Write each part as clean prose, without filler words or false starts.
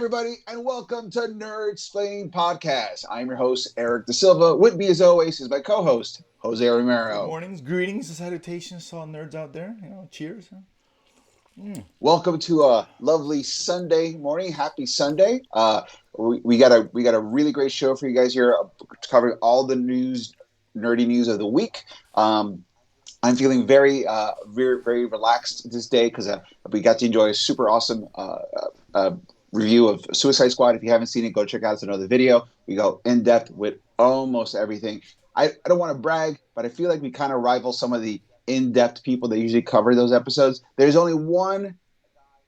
everybody, and welcome to Nersplaining Podcast. I'm your host, Eric Da Silva. With me, as always, is my co-host, Jose Good Romero. mornings, greetings, salutations to all nerds out there. Cheers. Welcome to a lovely Sunday morning. Happy Sunday. We got a really great show for you guys here, covering all the nerdy news of the week. I'm feeling very relaxed this day because we got to enjoy a super awesome review of Suicide Squad. If you haven't seen it, go check out another video. We go in depth with almost everything. I don't want to brag, but I feel like we kind of rival some of the in-depth people that usually cover those episodes. There's only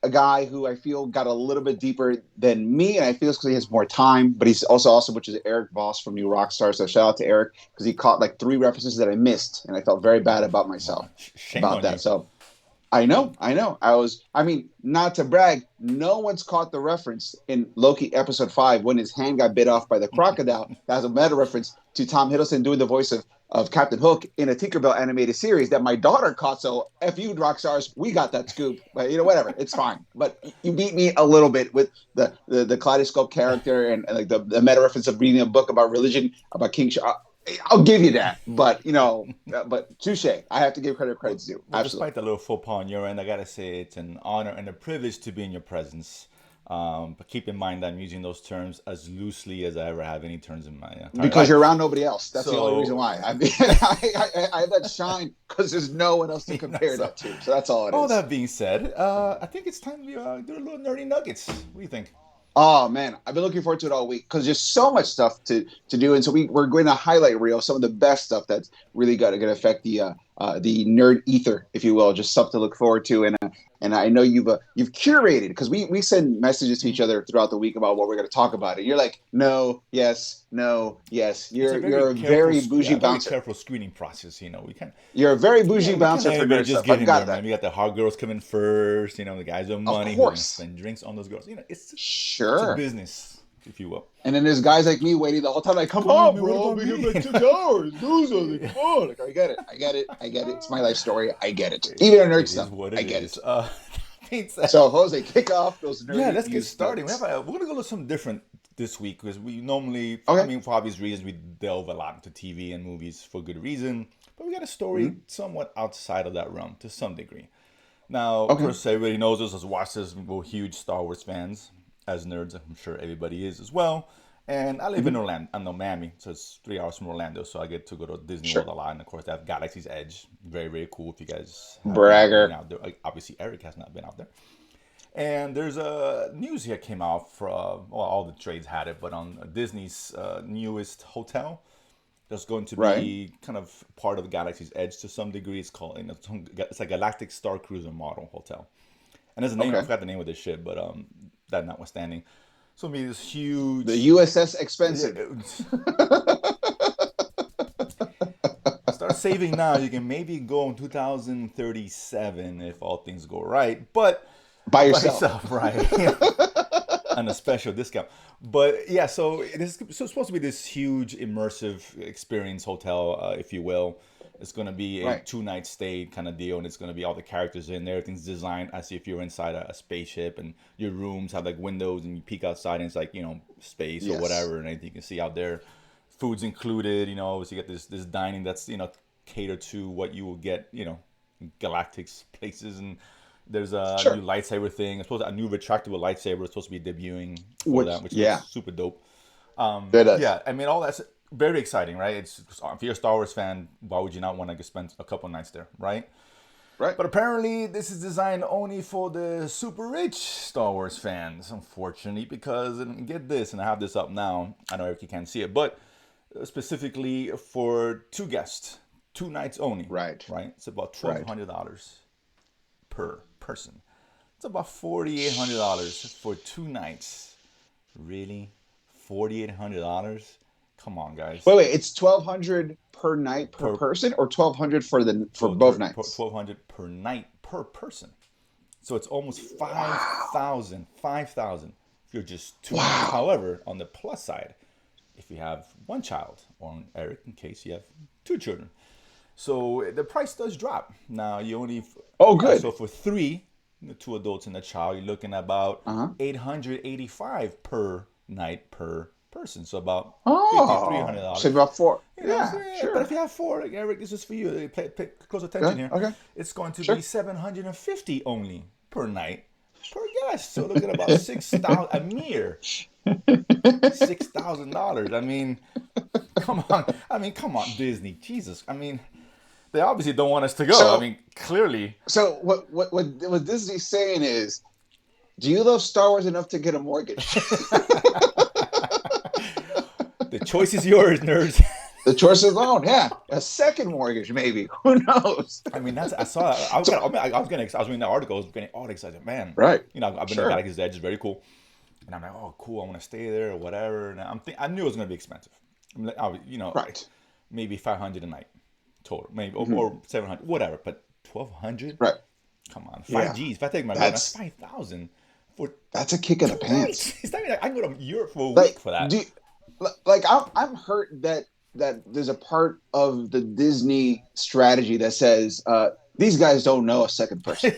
a guy who I feel got a little bit deeper than me, and I feel it's because he has more time, but he's also awesome, which is Eric Voss from New Rockstar. So shout out to Eric because he caught like 3 references that I missed, and I felt very bad about myself Shame about on that. you. So I know. Not to brag, no one's caught the reference in Loki episode 5 when his hand got bit off by the crocodile. That's a meta reference to Tom Hiddleston doing the voice of Captain Hook in a Tinkerbell animated series that my daughter caught. So F you, Rockstars, we got that scoop. But whatever, it's fine. But you beat me a little bit with the kaleidoscope character and like the meta reference of reading a book about religion, about King I'll give you that, but but touche. I have to give credit's due. Well, Absolutely. despite the little faux pas on your end, I gotta say it's an honor and a privilege to be in your presence. But keep in mind I'm using those terms as loosely as I ever have any terms in my entire Because you're life. around nobody else. That's the only reason why. I mean, I have that shine because there's no one else to compare that to. So that's all it All is. that being said, I think it's time we do a little nerdy nuggets. What do you think? Oh man, I've been looking forward to it all week because there's so much stuff to do, and so we're going to highlight reel some of the best stuff that's really going to affect the nerd ether, if you will, just stuff to look forward to. And I know you've curated because we send messages to each other throughout the week about what we're going to talk about, and you're like, no, yes, no, yes. You're a very bougie very bouncer. careful screening process. We can. You're a very bougie We can't bouncer let for anybody nerd just stuff. get I've in got there, man. that. We got the hot girls coming first. The guys are Of money who want to course. spend drinks on those girls. It's a Sure. business, if you will. And then there's guys like me waiting the whole time, like, come on, bro, we have like 2 hours, do something, come on. Like, I get it. It's my life story. I get it. Even a nerd It is stuff, what I it get is. it. So, Jose, kick off those nerdy let's get news started. nuggets. We're going to go to something different this week because we normally, Okay. for obvious reasons, we delve a lot into TV and movies for good reason. But we got a story somewhat outside of that realm to some degree. Now, of Okay. course, everybody knows us as watchers. We're huge Star Wars fans. As nerds, I'm sure everybody is as well. And I live in Orlando. I'm in Miami, so it's 3 hours from Orlando. So I get to go to Disney Sure. World a lot. And of course, they have Galaxy's Edge. Very, very cool if you guys have not been Bragger. out there. Obviously, Eric has not been out there. And there's a news here came out for all the trades had it, but on Disney's newest hotel, there's going to be Right. kind of part of Galaxy's Edge to some degree. It's called it's like Galactic Star Cruiser model hotel, and there's a name I Okay. forgot the name of this shit, but that notwithstanding, so it'll be this huge. The USS expensive. Start saving now. You can maybe go in 2037 if all things go right, but By by yourself. yourself, right? On a special discount. But yeah, so it's supposed to be this huge immersive experience hotel, if you will. It's going to be a Right. 2-night stay kind of deal, and it's going to be all the characters in there. Everything's designed as if you're inside a spaceship, and your rooms have like windows, and you peek outside, and it's like space or Yes. whatever, and anything you can see out there. Food's included, so you get this dining that's catered to what you will get, in galactic places, and there's a Sure. new lightsaber thing. It's supposed a new retractable lightsaber is supposed to be debuting for Which- that, which yeah. is super dope. It is. Yeah, I mean all that's very exciting, right? It's if you're a Star Wars fan, why would you not want to spend a couple nights there, right? Right. But apparently, this is designed only for the super rich Star Wars fans, unfortunately, because and get this, and I have this up now. I know you can't see it, but specifically for 2 guests, 2 nights only. Right. Right. It's about Right. $1,200 per person. It's about $4,800 for 2 nights. Really, $4,800? Come on, guys. Wait. It's 1,200 per night per person, or 1,200 for both nights. 1,200 per night per person. So it's almost 5,000. 5,000 if you're just 2 nights. However, on the plus side, if you have 1 child, or Eric, in case you have 2 children, so the price does drop. Now you only Oh, good. So for 3, the two adults and a child, you're looking at about Uh-huh. 885 per night per person. So about 50 or three hundred Oh, so dollars. about four. You know, so Yeah, yeah, but if sure. you have four, like, Eric, this is for you. Pay close attention Yeah, here. okay, It's going to be sure. 750 only per night per guest. So look at about 6,000, a mere $6,000. I mean, come on. I mean, come on, Disney. Jesus. I mean, they obviously don't want us to go. I So, mean, clearly, so what Disney's saying is, do you love Star Wars enough to get a mortgage? the choice is yours, nerds. The choice is loan, yeah, a second mortgage, maybe. Who knows? I mean, that's I saw. I was So, kind of. I was getting. I was reading the article. I was getting all excited. Man, right, you know, I've been to sure, Galaxy's Edge. It's very cool. And I'm like, oh, cool. I want to stay there or whatever. And I knew it was gonna be expensive. I'm like, you know, right, maybe 500 a night total, maybe hmm or 700, whatever. But 1,200. right, Come on, five yeah. G's. If I take my loan, that's That's 5,000 for that's a kick in the 2 nights. pants. It's not even like I can go to Europe for a week Like, for that. do like I'm hurt that there's a part of the Disney strategy that says these guys don't know a second person.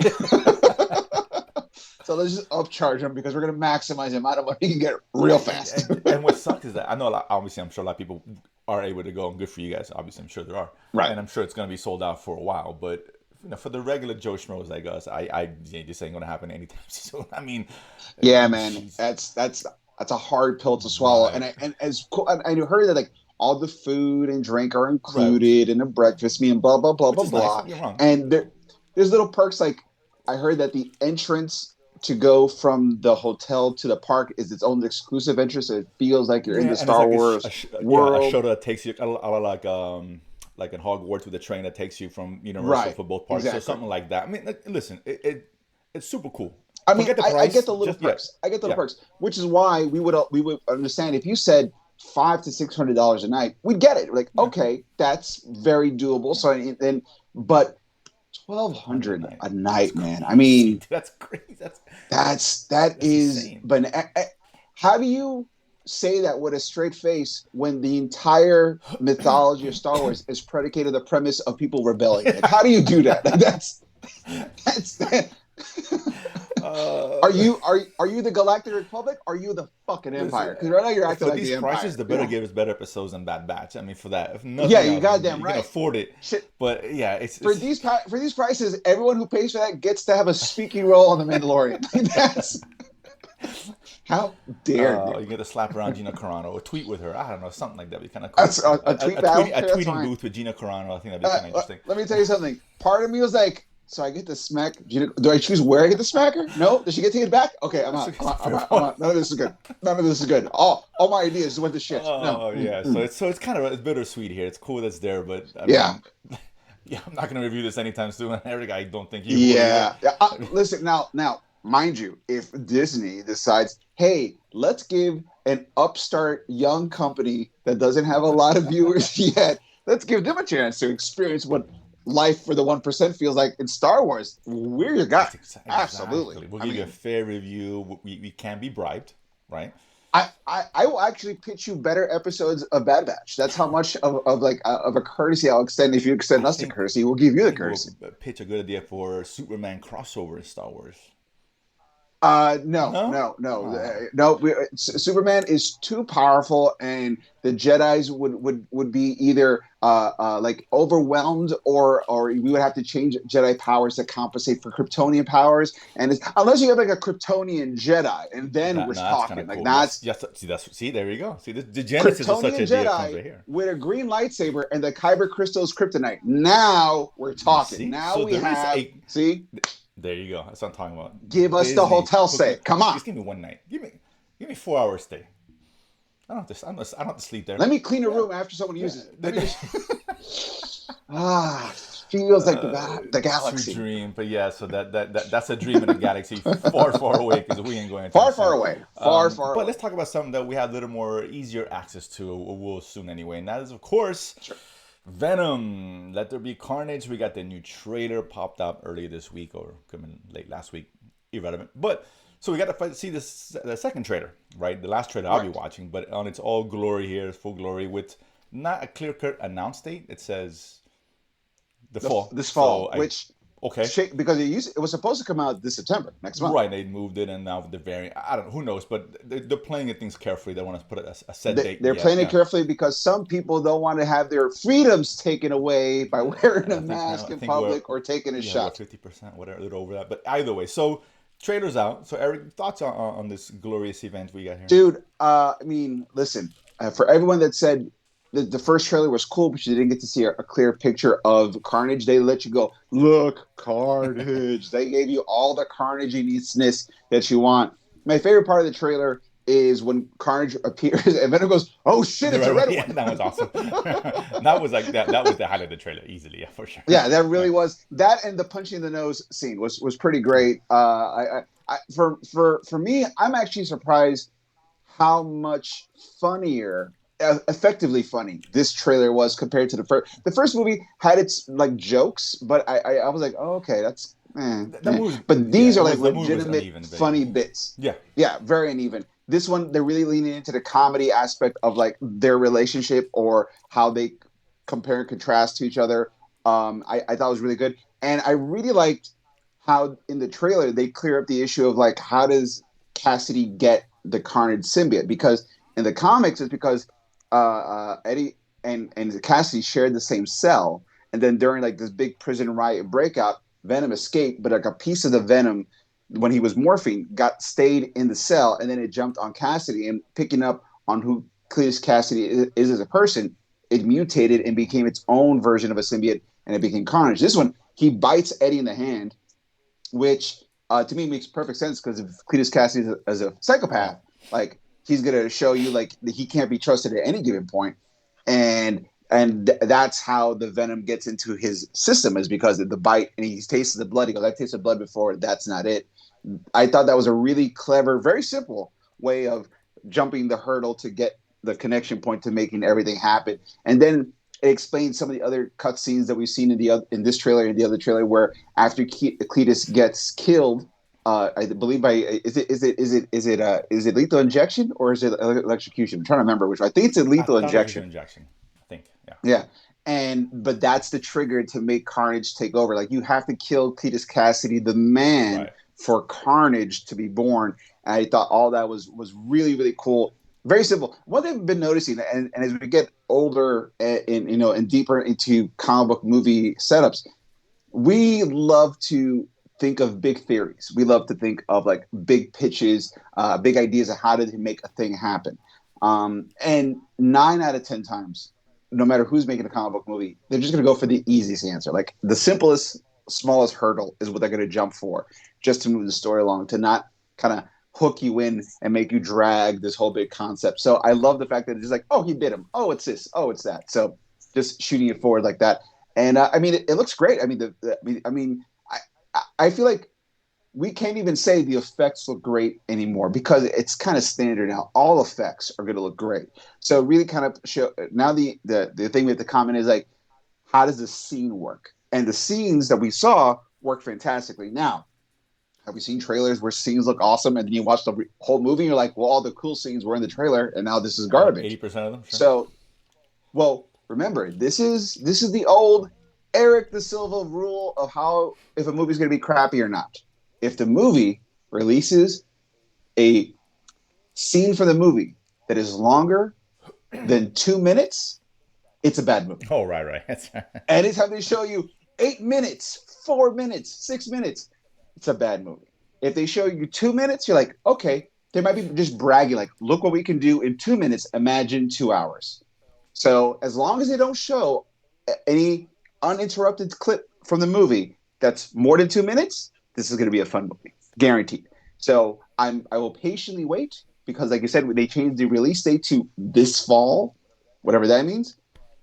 So let's just upcharge them because we're going to maximize the amount of money you can get real fast. And what sucks is that I know a lot, obviously I'm sure a lot of people are able to go, and good for you guys. Obviously, I'm sure there are, Right. and I'm sure it's going to be sold out for a while. But you know, for the regular Joe schmoes like us, I just ain't going to happen anytime soon. I mean, Yeah, man, geez, that's a hard pill to swallow. right, And as cool, and I heard that like all the food and drink are right, included in a breakfast meal, blah blah blah which blah is nice. blah. Don't get me wrong. And there's little perks like I heard that the entrance to go from the hotel to the park is its own exclusive entrance. So it feels like you're in Yeah, the and it's Star like Wars a world. shuttle that takes you a lot like in Hogwarts with a train that takes you from Universal Right, for both parks. So exactly. something like that. I mean, listen, it's super cool. I mean, Forget the I get price. the little Just yeah, perks. I get the little yeah. perks, which is why we would understand if you said $500 to $600 a night, we'd get it. Like, Yeah. okay, that's very doable. So, and but 1,200 a 1,200 night. a That's night, man. I crazy. mean, Dude, that's crazy. that That's is. insane. But how do you say that with a straight face when the entire mythology of Star Wars is predicated on the premise of people rebelling? Like, how do you do that? Like, that's that. Are uh, you the Galactic Republic? Or are you the fucking listen, Empire? Because right now you're acting for like these the prices, Empire. the You better know? give us better episodes than Bad Batch. I mean, for that, if Yeah, nothing you else, goddamn you can right. afford it. Shit. But yeah, For these prices, everyone who pays for that gets to have a speaking role on the Mandalorian. That's how dare you? you get to slap around Gina Carano or tweet with her. I don't know, something like that would be kind of cool. That's a tweet battle. A Okay, that's tweeting fine. booth with Gina Carano. I think that'd be kind of interesting. Let me tell you something. Part of me was like, so I get to smack. Do I choose where I get to smack her? No. Does she get to get back? Okay, I'm That's out. I'm out. I'm fair out. I'm point. out. None of this is good. None of this is good. All my ideas just went to shit. No. Oh yeah, so it's kind of it's bittersweet here. It's cool that's there, but I Yeah. mean, yeah, I'm not gonna review this anytime soon. Eric, I don't think you would either. Yeah. Listen now, mind you, if Disney decides, hey, let's give an upstart young company that doesn't have a lot of viewers yet, let's give them a chance to experience what life for the 1% feels like in Star Wars. We're your guy. Absolutely. Exactly. We'll I give you a mean, fair review. We can be bribed, right? I will actually pitch you better episodes of Bad Batch. That's how much of a courtesy I'll extend. If you extend I us the think courtesy, we'll give you I the think courtesy. we'll pitch a good idea for Superman crossover in Star Wars. No, No? no, no, Oh, no. Superman is too powerful, and the Jedi's would be either like overwhelmed, or we would have to change Jedi powers to compensate for Kryptonian powers. And unless you have like a Kryptonian Jedi, and then we're no, that's kind talking of like cool. that's See, there you go. See, the genesis of such Kryptonian idea comes Jedi right here. with a green lightsaber and the Kyber crystal's kryptonite. Now we're You talking. see? Now So we there is have a. see. There you go. That's what I'm talking about. Give us the Disney, hotel hook stay. me. Come on. Just give me one night. Give me 4 hours stay. I don't have to sleep there. Let me clean a Yeah. room after someone Yeah. uses it. Let me just feels like the To galaxy. dream, but yeah. So that's a dream in a galaxy far, far away because we ain't going anytime Far, far soon. away. Far, far But away. let's talk about something that we have a little more easier access to, or will soon anyway. And that is, of course, Sure. Venom. Let there be carnage. We got the new trailer popped up earlier this week, or coming late last week. Irrelevant. But so we got to see the second trailer, right? The last trailer I'll be Right. watching, but on its all glory here, full glory, with not a clear cut announce date. It says the fall. This So fall, which Okay. because it was supposed to come out this September, next month. Right, they moved it, and now the variant. I don't know. Who knows? But they're playing it things carefully. They want to put a set date They're yet. playing it Yeah. carefully because some people don't want to have their freedoms taken away by wearing And a I think now, mask I in think we're, public or taking a yeah, we're shot. 50%, whatever, a little over that. But either way, so trailer's out. So Eric, thoughts on this glorious event we got here? Dude, I mean, listen, for everyone that said the first trailer was cool, but you didn't get to see a clear picture of Carnage, they let you go, look, Carnage. They gave you all the Carnaginess that you want. My favorite part of the trailer is when Carnage appears and Venom goes, oh shit, The it's a red one, red yeah, one. that was awesome. That was like that. That was the highlight of the trailer, easily, yeah, for sure. Yeah, that Yeah. really was that, and the punching in the nose scene was pretty great. For me, I'm actually surprised how much funnier, effectively funny, this trailer was compared to the first. The first movie had its like jokes, but I was like, oh, okay, that's That movie was, But yeah, these are like the movie was legitimate uneven, funny vaguely. bits. Yeah. Yeah, very uneven. This one, they're really leaning into the comedy aspect of like their relationship or how they compare and contrast to each other. I thought it was really good, and I really liked how in the trailer they clear up the issue of like how does Cassidy get the Carnage symbiote, because in the comics it's because Eddie and Cassidy shared the same cell, and then during like this big prison riot breakout, Venom escaped, but like a piece of the Venom when he was morphing got stayed in the cell, and then it jumped on Cassidy, and picking up on who Cletus Cassidy is as a person, it mutated and became its own version of a symbiote, and it became Carnage. This one, he bites Eddie in the hand, which to me makes perfect sense because if Cletus Cassidy is a Right. psychopath, like he's gonna show you like he can't be trusted at any given point, and that's how the venom gets into his system, is because of the bite, and he tastes the blood. He goes, "I tasted blood before. That's not it." I thought that was a really clever, very simple way of jumping the hurdle to get the connection point to making everything happen. And then it explains some of the other cutscenes that we've seen in this trailer and the other trailer, where after Cletus gets killed, I believe by is it lethal injection or is it electrocution? I'm trying to remember which. I think it's a I lethal thought it was lethal injection. injection. I think. Yeah. Yeah. But that's the trigger to make Carnage take over. Like you have to kill Cletus Cassidy, the man, Right. for Carnage to be born. And I thought all that was really, really cool. Very simple. One thing I've been noticing, and as we get older and deeper into comic book movie setups, we love to think of big theories. We love to think of like big pitches, big ideas of how to make a thing happen. And 9 out of 10 times, no matter who's making a comic book movie, they're just going to go for the easiest answer. Like the simplest, smallest hurdle is what they're going to jump for, just to move the story along, to not kind of hook you in and make you drag this whole big concept. So I love the fact that it's just like, oh, he bit him. Oh, it's this. Oh, it's that. So just shooting it forward like that. And I mean, it looks great. I mean, I feel like we can't even say the effects look great anymore because it's kind of standard now. All effects are going to look great. So really kind of show now the thing with the comment is like, how does the scene work? And the scenes that we saw work fantastically. Now, have we seen trailers where scenes look awesome and then you watch the whole movie and you're like, well, all the cool scenes were in the trailer and now this is Eighty garbage. percent of them. Sure. So, well, remember, this is the old Eric the Silva rule of how if a movie's going to be crappy or not. If the movie releases a scene for the movie that is longer than 2 minutes, it's a bad movie. Oh, right, right. Anytime they show you 8 minutes, 4 minutes, 6 minutes, it's a bad movie. If they show you 2 minutes, you're like, okay, they might be just bragging, like, look what we can do in 2 minutes. Imagine 2 hours. So as long as they don't show any uninterrupted clip from the movie that's more than 2 minutes, this is going to be a fun movie, guaranteed. So I will patiently wait because, like you said, they changed the release date to this fall, whatever that means.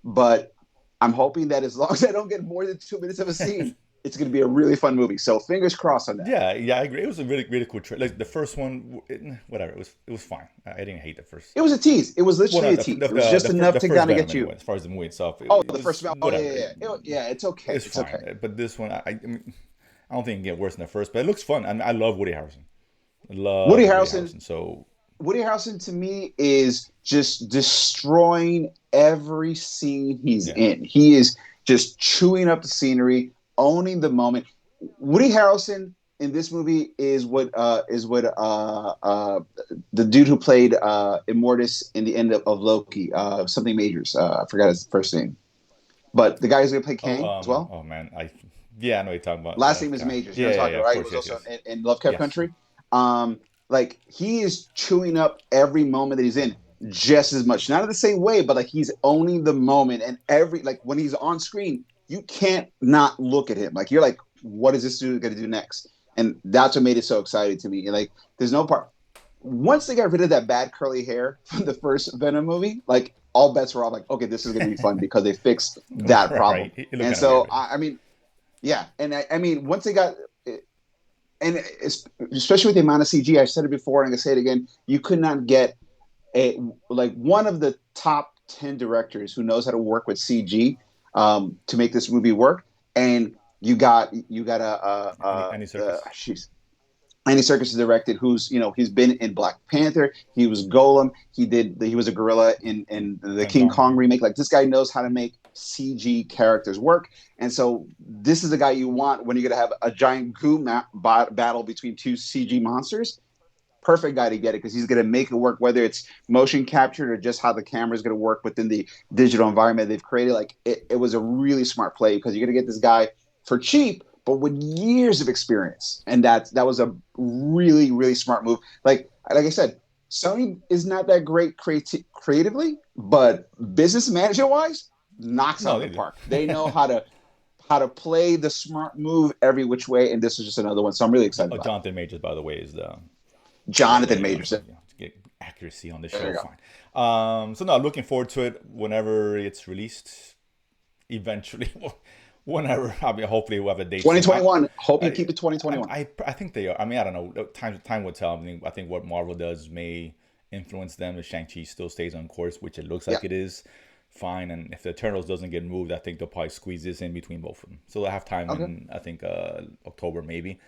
But I'm hoping that as long as I don't get more than 2 minutes of a scene, it's going to be a really fun movie. So fingers crossed on that. Yeah, yeah, I agree. It was a really, really cool trailer. Like the first one, whatever. It was fine. I didn't hate the first. It was a tease. It was Well, literally no, a tease. It was just the enough to first kind of Venom get you. anyway. As far as the movie itself, Oh, it the was first round. Oh, yeah, whatever. yeah, yeah. Yeah, it's okay. It's It's fine. okay. But this one, mean, I don't think it can get worse than the first. But it looks fun. I love Woody Harrelson. I love Woody Woody Harrelson Harrelson. So Woody Harrelson to me is just destroying every scene he's yeah, in. He is just chewing up the scenery, owning the moment. Woody Harrelson in this movie is what the dude who played Immortus in the end of Loki, something Majors. I forgot his first name, but the guy who's gonna play Oh, Kang as well. oh man, yeah, I know what you're talking about. Last name is Okay. Majors. You know Yeah, what I'm yeah, talking yeah. about, Of right? He course, was yes, also yes, in Lovecraft yes. Country. Like he is chewing up every moment that he's in just as much. Not in the same way, but like he's owning the moment, and every like when he's on screen, you can't not look at him. Like you're like, what is this dude going to do next? And that's what made it so exciting to me. And like, there's no part. Once they got rid of that bad curly hair from the first Venom movie, like all bets were off. Like, okay, this is going to be fun because they fixed that problem. Right. It looked And kind of weird. so, I mean, yeah, and I mean, once they got, and especially with the amount of CG, I said it before, and I'm gonna say it again. You could not get a like one of the top 10 directors who knows how to work with CG to make this movie work, and you got Any circus. she's Andy Serkis is directed, who's he's been in Black Panther. He was Golem. He was a gorilla in the King King Kong. Kong remake. Like this guy knows how to make CG characters work, and so this is the guy you want when you're gonna have a giant battle between two CG monsters. Perfect guy to get it because he's going to make it work, whether it's motion captured or just how the camera is going to work within the digital environment they've created. Like it was a really smart play because you're going to get this guy for cheap, but with years of experience, and that was a really smart move. Like I said, Sony is not that great creatively, but business manager wise, knocks out No, of the they do. park. They know how to play the smart move every which way, and this is just another one. So I'm really excited Oh, about it. Jonathan Majors, by the way, is Jonathan you know, Majors. so, to get accuracy on the There show, you go. fine. So no, looking forward to it whenever it's released. Eventually, whenever. I mean, hopefully we'll have a date soon. 2021. Hope you I, keep it 2021. I think they are. I mean, I don't know. Time will tell. I think what Marvel does may influence them. If Shang-Chi still stays on course, which it looks Yeah. like it is, fine. And if the Eternals doesn't get moved, I think they'll probably squeeze this in between both of them. So they'll have time Okay. in, I think, October maybe.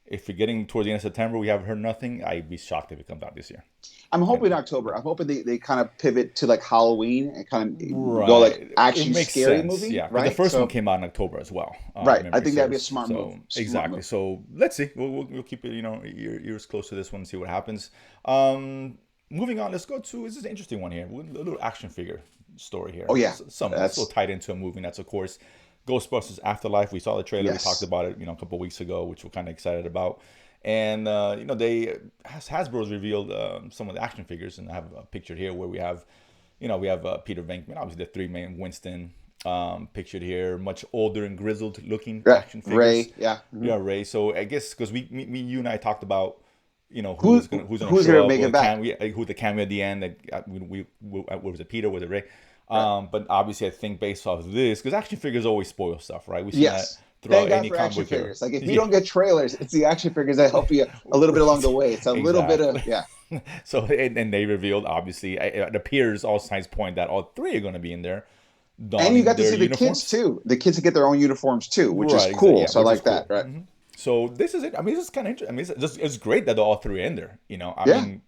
If we're getting towards the end of September, we haven't heard nothing, I'd be shocked if it comes out this year. I'm hoping And October. I'm hoping they kind of pivot to like Halloween and kind of go like right, it action makes scary sense, movie, yeah, because the right? first one So came out in October as well. right. I Memory think that'd be a serves. smart move. So Smart exactly. move. So let's see. We'll keep it, ears close to this one and see what happens. Moving on, let's go to this is an interesting one here. A little action figure story here. Oh yeah. Some it's still That's tied into a movie, and that's of course Ghostbusters Afterlife. We saw the trailer. We talked yes. about it, a couple weeks ago, which we're kind of excited about. And they Hasbro's revealed some of the action figures, and I have a picture here where we have Peter Venkman, obviously the three main Winston, pictured here, much older and grizzled looking Yeah. action figures. Ray. Yeah. Yeah, Ray. So I guess because you and I talked about Who who's gonna who's gonna show up, make or it back? who the cameo at the end. Like, what was it, Peter? Was it Ray? Right. But obviously, I think based off of this, because action figures always spoil stuff, right? We've seen that Yes. throughout Thank God any for comic action book hero. figures. Like if you Yeah, don't get trailers, it's the action figures that help you a little bit along the way. It's a little bit of exactly. yeah. So and they revealed, obviously, it appears all signs point that all three are going to be in there, And you donning got to their see the kids uniforms. too. The kids get their own uniforms too, which is Right, exactly. cool. Yeah, So I which is like that. cool. Right. So this is it. I mean, this is kind of interesting. I mean, it's great that all three are in there. I Yeah. mean,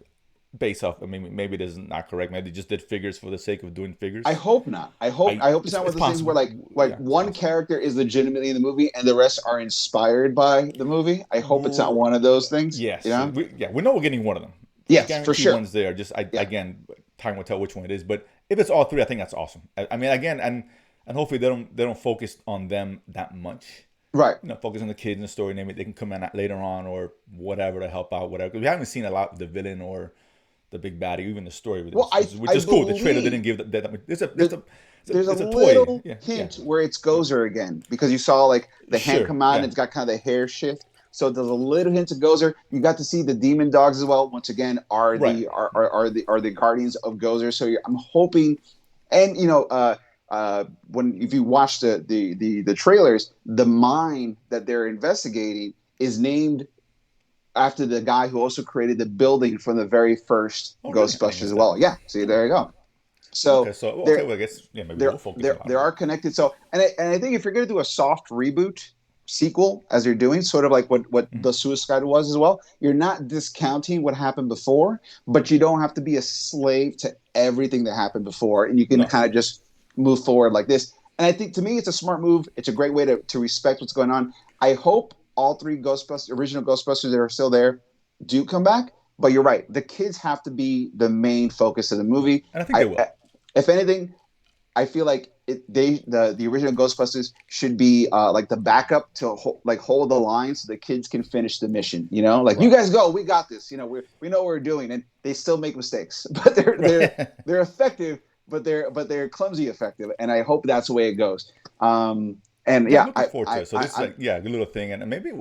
based off. I mean, maybe it is not correct. Maybe they just did figures for the sake of doing I figures. hope not. I hope it's not one It's of those things where possible. like Yeah, it's one possible. character is legitimately in the movie and the rest are inspired by the movie. I hope it's not one of those things. You Yes, know? we know we're getting one of them. Yes, for Guarantee sure. one's there. Just Yeah. again, time will tell which one it is. But if it's all three, I think that's awesome. I mean, again, and hopefully they don't focus on them that much. Right. Focus on the kids and the story. Maybe they can come in later on or whatever to help out, whatever. 'Cause we haven't seen a lot of the villain or the big baddie, even the story with Well, this, which I is cool. The trailer believe didn't give that. that there's a It's a toy. little Yeah, yeah. hint where it's Gozer again because you saw like the hand Sure. come out and Yeah. it's got kind of the hair shift. So there's a little hint of Gozer. You got to see the demon dogs as well. Once again, are Right. the are the guardians of Gozer. So I'm hoping, and when if you watch the trailers, the mine that they're investigating is named after the guy who also created the building from the very first Oh, really? I didn't Ghostbusters know as that. well. Yeah, see there you go. Okay. So So okay. they're Well, I guess yeah. Maybe they're we'll focus on they're a lot they of them. are connected. So and I think if you're going to do a soft reboot sequel as you're doing, sort of like what Mhm. the Suicide was as well, you're not discounting what happened before, but you don't have to be a slave to everything that happened before, and you can No. kind of just move forward like this. And I think to me, it's a smart move. It's a great way to respect what's going on. I hope all three original Ghostbusters that are still there do come back. But you're right, the kids have to be the main focus of the movie. And I think they will. If anything, I feel like the original Ghostbusters should be like the backup to like hold the line so the kids can finish the mission. You know, like you Right. guys go, we got this. You know, we know what we're doing, and they still make mistakes, but Right. they're effective, but they're clumsy effective, and I hope that's the way it goes. And Yeah, I'm yeah, looking forward to it. So this is I'm like, yeah, a good little thing, and maybe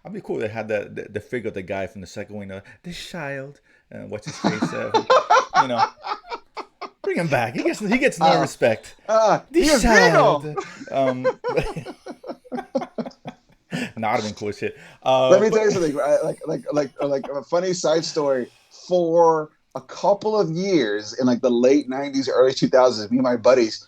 I'd be cool. They had the figure of the guy from the second one, this child, what's his face, you know, bring him back. He gets no respect. he This is Vigo. child. Not even cool shit. Let me But tell you something. Like a funny side story. For a couple of years in like the late '90s, early 2000s, me and my buddies,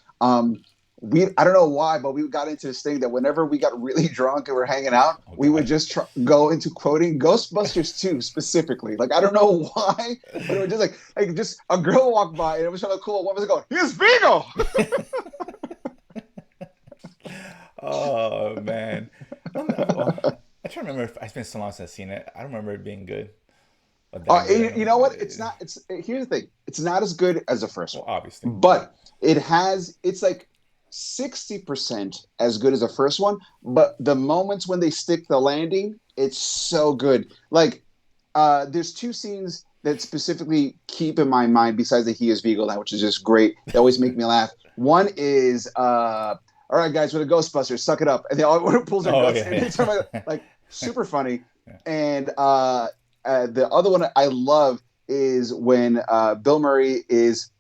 we I don't know why, but we got into this thing that whenever we got really drunk and we're hanging out, oh we would god. just go into quoting Ghostbusters 2 specifically. Like I don't know why, but it was just like just a girl walked by and it was so cool. What was it going? Here's Vigo. Oh man. I try to remember if I spent so long since I've seen it. I don't remember it being good. But that good. I You don't know know. what? It's not. It's Here's the thing. It's not as good as the first Well, one, obviously. but it's like 60% as good as the first one. But the moments when they stick the landing, it's so good. Like, there's two scenes that specifically keep in my mind besides the He is Vigo line, which is just great. They always make me laugh. One is, all right, guys, we're the Ghostbusters, suck it up, and they all pulls their Oh guts, yeah, and it's yeah. like super funny. Yeah. And the other one I love is when Bill Murray is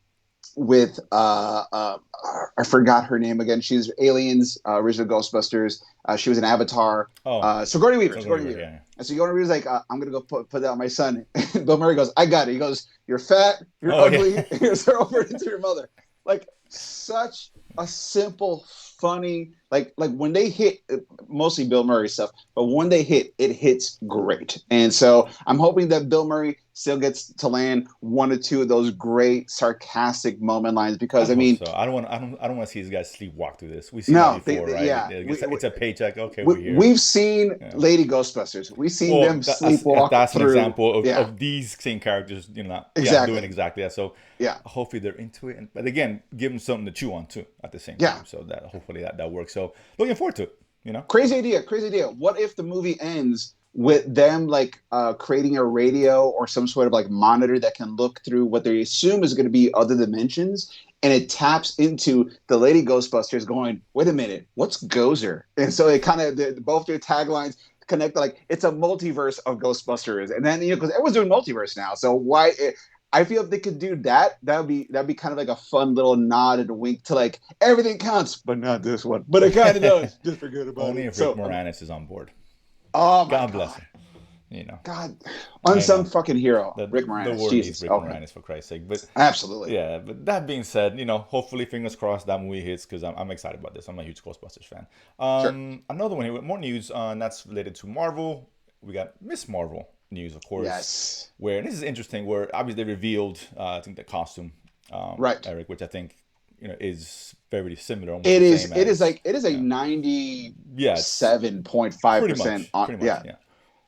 with I forgot her name again. She's Aliens, original Ghostbusters. She was an Avatar. Oh, Sigourney Weaver. so Sigourney good. Weaver. Yeah. And Sigourney Weaver's like, I'm gonna go put that on my son. And Bill Murray goes, I got it. He goes, you're fat, you're Oh yeah. ugly. Here's her over into your mother. Like such a simple, funny, like when they hit, mostly Bill Murray stuff, but when they hit, it hits great. And so I'm hoping that Bill Murray still gets to land one or two of those great sarcastic moment lines I because I hope mean, so. I don't want to see these guys sleepwalk through this. We've seen that no, before, right? yeah, It's a paycheck. Okay, we're here. we've seen Yeah. Lady Ghostbusters. We've seen Well, them sleepwalk that's an through. example Yeah, of these same characters, yeah, doing exactly. exactly that. So Yeah, hopefully they're into it, but again, give them something to chew on too at the same yeah. time. So that hopefully that works. So looking forward to it. You know. Crazy idea, crazy idea. What if the movie ends with them like creating a radio or some sort of like monitor that can look through what they assume is going to be other dimensions, and it taps into the Lady Ghostbusters going, wait a minute, what's Gozer? And so it kind of both their taglines connect, like it's a multiverse of Ghostbusters, and then because everyone's doing multiverse now, so why? I feel if they could do that, that'd be kind of like a fun little nod and a wink to like everything counts, but not this one. But it kind of does. Just forget about Only it. if Rick So, Moranis is on board. oh my God bless god, him. You know. God, I unsung know. fucking hero, The Rick the Moranis. world needs Jesus. Rick Okay, Moranis for Christ's sake. But absolutely. yeah, but that being said, hopefully, fingers crossed, that movie hits because I'm excited about this. I'm a huge Ghostbusters fan. Sure. Another one here with more news, and that's related to Marvel. We got Miss Marvel news, of course, Yes. where and this is interesting. Where obviously they revealed, I think the costume, Right. Eric, which I think is very similar, almost It the is. same It is as like it is a yeah, ninety yeah, it's seven point five pretty percent much, on. pretty much, Yeah. yeah.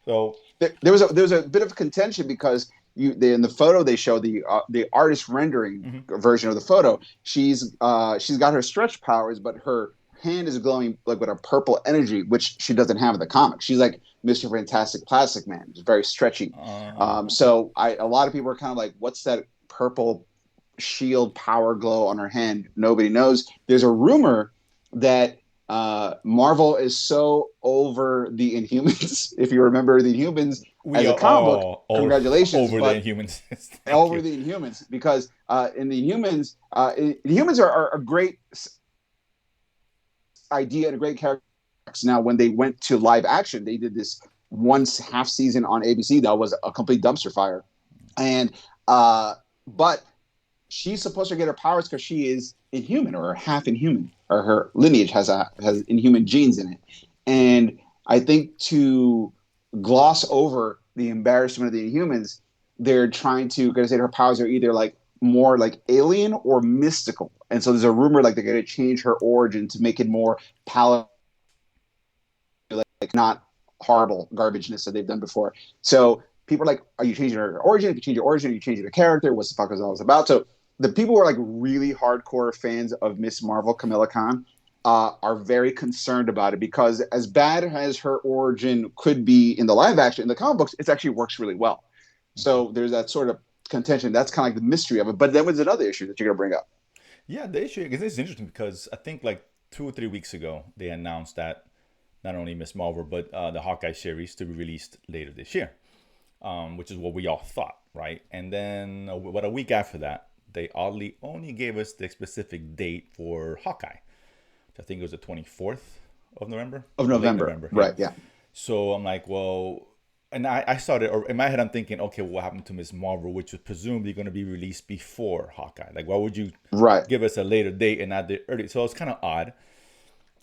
So There was a bit of contention because in the photo they show the artist rendering mhm. version of the photo. She's got her stretch powers, but her hand is glowing like with a purple energy, which she doesn't have in the comic. She's like Mr. Fantastic Plastic Man. It's very stretchy. Okay. So a lot of people are kind of like, what's that purple shield power glow on her hand? Nobody knows. There's a rumor that Marvel is so over the Inhumans. If you remember the Inhumans We as a are comic book, all congratulations, over the but Inhumans. Thank over you. the Inhumans because in the Inhumans, Inhumans are a great idea and a great character. Now, when they went to live action, they did this once half season on ABC that was a complete dumpster fire, and but she's supposed to get her powers because she is inhuman or half inhuman, or her lineage has inhuman genes in it. And I think to gloss over the embarrassment of the Inhumans, they're trying to say her powers are either like more like alien or mystical. And so there's a rumor like they're going to change her origin to make it more palatable, like not horrible garbageness that they've done before. So people are like, are you changing her origin? If you change your origin, are you changing the character? What's the fuck is all this about? So the people who are like really hardcore fans of Miss Marvel, Kamala Khan, are very concerned about it because as bad as her origin could be in the live action, in the comic books, it actually works really well. So there's that sort of contention. That's kind of like the mystery of it. But then there's another issue that you're going to bring up. Yeah, the issue because it's interesting because I think like 2 or 3 weeks ago they announced that not only Miss Marvel but the Hawkeye series to be released later this year, which is what we all thought, right? And then about a week after that, they oddly only gave us the specific date for Hawkeye, which I think it was the 24th of November Of or late November. November. Yeah. Right. Yeah. So I'm like, well, and I started, or in my head, I'm thinking, okay, what happened to Miss Marvel, which was presumably going to be released before Hawkeye? Like, why would you Right. give us a later date and not the early? So it's kind of odd.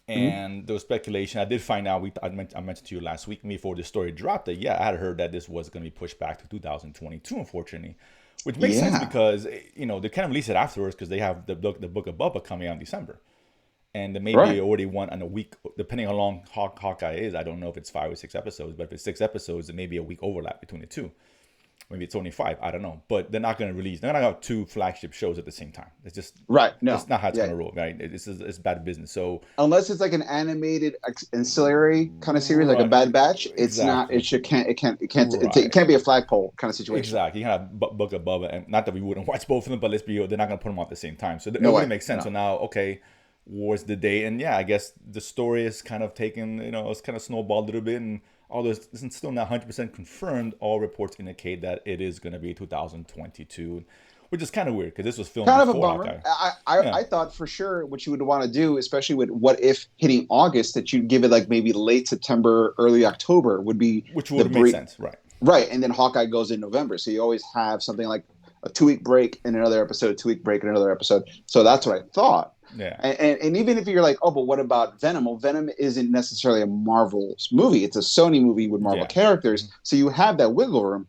Mm-hmm. And there was speculation. I did find out. I mentioned to you last week before the story dropped that I had heard that this was going to be pushed back to 2022. Unfortunately, which makes sense Yeah. because they kind of release it afterwards because they have the book of Bubba coming out in December, and there may be Right. already one in a week, depending on how long Hawkeye is. I don't know if it's 5 or 6 episodes, but if it's 6 episodes, there may be a week overlap between the two. Maybe it's only 5. I don't know, but they're not going to release. They're not going to have 2 flagship shows at the same time. It's just Right. that's No. not how it's going Yeah. to roll, right? It's bad business. So Unless it's like an animated ancillary kind of series, like a Bad right, Batch, it's not. exactly, It should can't. It right. can't be a flagpole kind of situation. Exactly. You can have book above it, and not that we wouldn't watch both of them, but let's be real, they're not going to put them out at the same time. So it No wouldn't way. make sense. So No. now, okay, what's the date? And yeah, I guess the story is kind of taken, it's kind of snowballed a little bit, and although it's still not 100% confirmed, all reports indicate that it is going to be 2022, which is kind of weird because this was filmed Kind of a before bummer. Hawkeye. I Yeah, thought for sure what you would want to do, especially with What If hitting August, that you'd give it like maybe late September, early October would be which the would make break. sense, right? Right, and then Hawkeye goes in November, so you always have something like a 2 week break and another episode, 2 week break and another episode. So that's what I thought. Yeah, And even if you're like, oh, but what about Venom? Well, Venom isn't necessarily a Marvel's movie; it's a Sony movie with Marvel yeah. characters, so you have that wiggle room.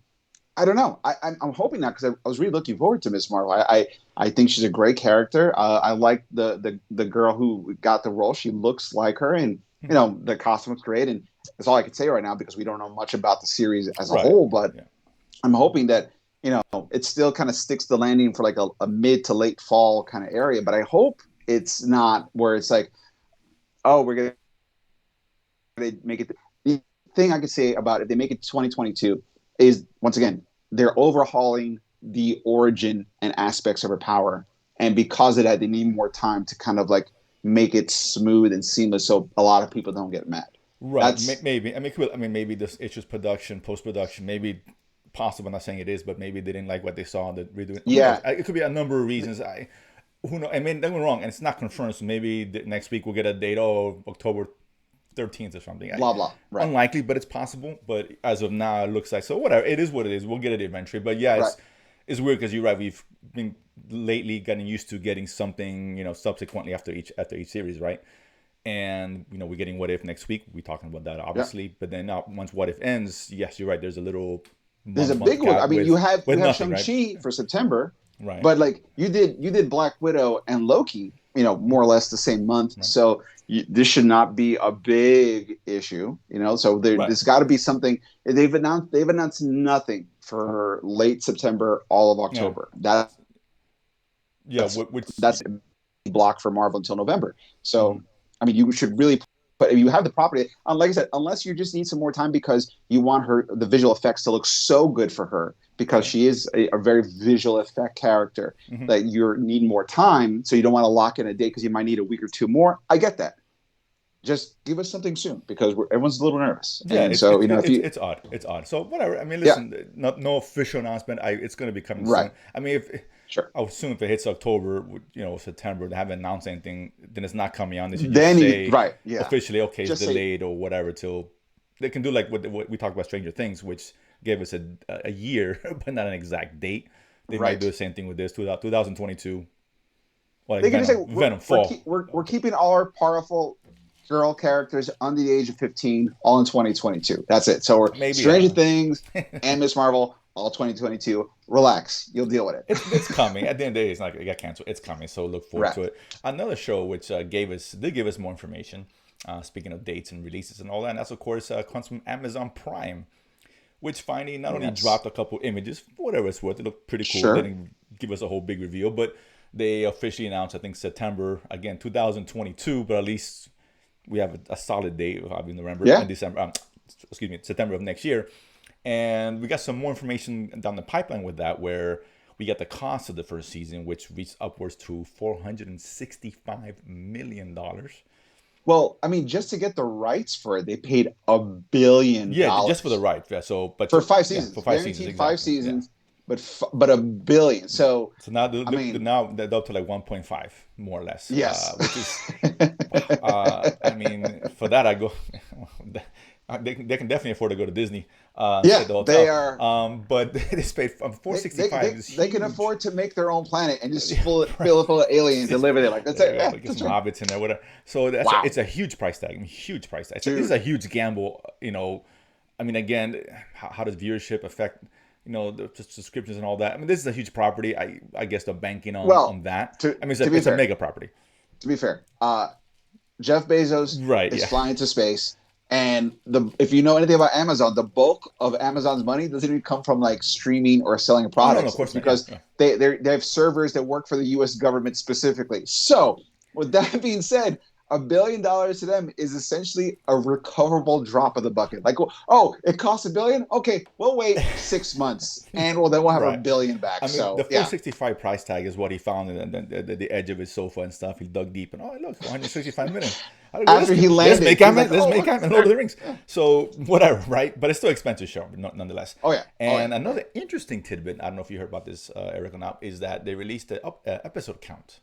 I don't know. I'm hoping not because I was really looking forward to Miss Marvel. I think she's a great character. I like the girl who got the role. She looks like her, and the costume looks great. And that's all I can say right now because we don't know much about the series as a Right. whole. But Yeah. I'm hoping that it still kind of sticks the landing for like a mid to late fall kind of area. But I hope it's not where it's like, oh, we're gonna make it. The thing I could say about if they make it 2022 is once again they're overhauling the origin and aspects of her power, and because of that, they need more time to kind of like make it smooth and seamless, so a lot of people don't get mad. Right. That's Maybe. Maybe this it's just production, post production. Maybe possible. I'm not saying it is, but maybe they didn't like what they saw. That redoing. Who knows? yeah, It could be a number of reasons. Who knows? I mean, don't get me wrong, and it's not confirmed. So maybe next week we'll get a date. Oh, October 13th or something. blah blah. Right, Unlikely, but it's possible. But as of now, it looks like so. Whatever. It is what it is. We'll get it eventually. But yeah, right. it's weird because you're right. We've been lately getting used to getting something subsequently after each series, right? And we're getting What If next week. We're talking about that Yeah. obviously. But then now once What If ends, yes, you're right. There's a little There's a month big one. I gap mean, you have nothing, right? Shang-Chi for September, Right. but like you did Black Widow and Loki, more or less the same month. Right. So this should not be a big issue, So Right. there's got to be something. They've announced nothing for late September, all of Yeah. October. That's Yeah. that's Which that's a block for Marvel until November. So I mean, you should really. But if you have the property, like I said, unless you just need some more time because you want the visual effects to look so good for her, because she is a very visual effect character that you need more time. So you don't want to lock in a date because you might need a week or two more. I get that. Just give us something soon because everyone's a little nervous. Yeah, And so if you it's odd. It's odd. So whatever. I mean, listen, no official announcement. It's going to be coming soon. Right. I mean, sure, I would assume if it hits October, September, they haven't announced anything, then it's not coming out. They should then just say right, yeah, officially, okay, it's just say delayed or whatever till they can do like what we talked about Stranger Things, which gave us a year, but not an exact date. They might right. do the same thing with this 2022. Well, like They can just say Venom fall. we're keeping all our powerful girl characters under the age of 15 all in 2022. That's it. So we're Maybe Stranger Things and Miss Marvel all 2022. Relax, you'll deal with it. It's coming. At the end of the day, it's not going to get canceled. It's coming. So look forward Right. to it. Another show which did give us more information Speaking of dates and releases and all that, and that's of course comes from Amazon Prime, which finally not only Yes. dropped a couple images, for whatever it's worth, it looked pretty cool. They Sure. didn't give us a whole big reveal, but they officially announced, I think, September, again, 2022, but at least we have a solid date of obviously November Yeah. and December, excuse me, September of next year. And we got some more information down the pipeline with that, where we got the cost of the first season, which reached upwards to $465 million. Well, I mean, just to get the rights for it, they paid $1 billion Yeah, just for the right. Yeah, so, but for five yeah, for seasons, 5 seasons, guaranteed five exactly. Yeah. seasons, but $1 billion. So, So now, I mean, now they're up to like 1.5, more or less, yes. which is, I mean, for that I go, they can definitely afford to go to Disney and stay Yeah, at the they hotel. are. But they just paid They, they, 465 they, is they can huge. afford to make their own planet and just Yeah, fill it full of aliens and just, live in it. Like that's there it. you go. Yeah, Like, get that's some right. hobbits in there, whatever. So it's Wow, a huge price tag. I mean, huge price tag. This is dude. a huge gamble. I mean, again, how does viewership affect the subscriptions and all that? I mean, this is a huge property. I guess they're banking on Well, that. to I mean, to be it's a fair, mega property. to be fair, Jeff Bezos Right? is Yeah. flying to space, and the if you know anything about Amazon, the bulk of Amazon's money doesn't even come from like streaming or selling Oh no, no, of products. It's course not. Yeah, because yeah. they have servers that work for the U.S. government specifically. So, with that being said, $1 billion to them is essentially a recoverable drop of the bucket. Like, oh, it costs $1 billion. Okay, we'll wait 6 months, and well, then we'll have a Right. billion back. I mean, the So, yeah, 465 price tag is what he found in the edge of his sofa and stuff. He dug deep and oh look, 465 million. I don't go, after he let's landed, make he's like, Ant-Man, let's oh, make Ant-Man Lord of the Rings. So whatever, right? But it's still expensive show, nonetheless. oh yeah, oh yeah, And oh yeah. another interesting tidbit, I don't know if you heard about this, Eric, or not, is that they released the episode count,